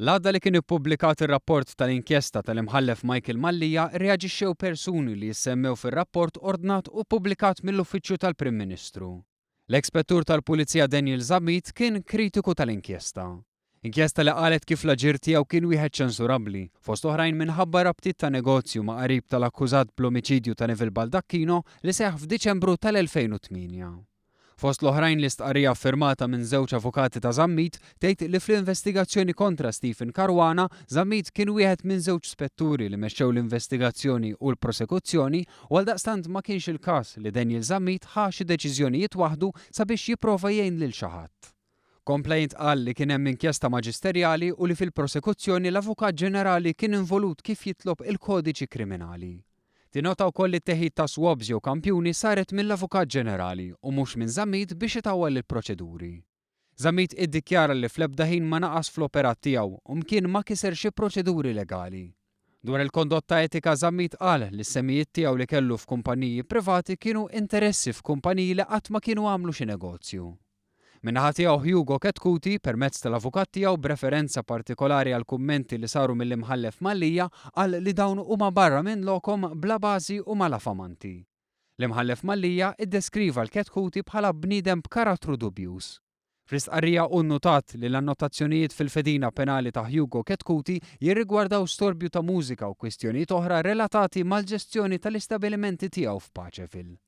L-għadda li kien ippubblikat ir-rapport tal-inkjesta tal-imħallef Michael Mallija reaġixxew persuni li jissemmew fir-rapport ordnat u ppubblikat mill-Uffiċċju tal-Prim Ministru. L-Ekspettur tal-Pulizija Daniel Zammit kien kritiku tal-inkjesta. Inkjesta li qalet kif l-aġir tiegħu kien wieħed ċensurabbli, fost oħrajn minħabba rabtiet ta' negozju ma' qarib tal-akkużat bl-omiċidju ta' Neville Baldacchino li seħħ f'Diċembru tal-2008. Fost l-oħrajn l-istqarrija affirmata minn żewġ avukati ta' Zammit tgħid li fl-investigazzjoni kontra Stephen Caruana, Zammit kien wieħed minn żewġ spetturi li mexxew l-investigazzjoni u l-prosekuzzjoni u għaldaqstant ma kienx il-każ li Daniel Zammit ħa xi deċiżjonijiet waħdu sabiex jipprova jgħin lil xi ħadd. Complaint qal li kien hemm inkjesta maġisterjali u li fil-prosekuzzjoni l-Avukat Ġenerali kien involut kif jitlob il-kodiċi kriminali. Tinota wkoll li t-teħid ta' swabs jew kampjuni saret mill-Avukat Ġenerali u mhux minn Zammit biex itawwal il-proċeduri. Zammit iddikjara li fl-ebda ħin ma naqas fl-operat tiegħu u mkien ma kiser xi proċeduri legali. Dwar il-kondotta etika Zammit qal li s-semmijiet tiegħu li kellu f'kumpaniji privati kienu interessi f'kumpaniji li qatt ma kienu għamlu xi negozju. Min-naħa tiegħu Hugo Ketkuti permezz tal-avukat tiegħu b'referenza partikolari għal kummenti li saru mill-imħallef Mallija qal li dawn huma barra minn lokom bla bażi u malafamanti. L-imħallef Mallija iddeskriva l-Ketkuti bħala bniedem b'karattru dubjuż. Fl-istqarrija nnotat li l-annotazzjonijiet fil-fedina penali ta' Hugo Ketkuti jirrigwardaw storbju ta' mużika u kwistjonijiet oħra relatati mal-ġestjoni tal-istabilimenti tiegħu f'Paċeville.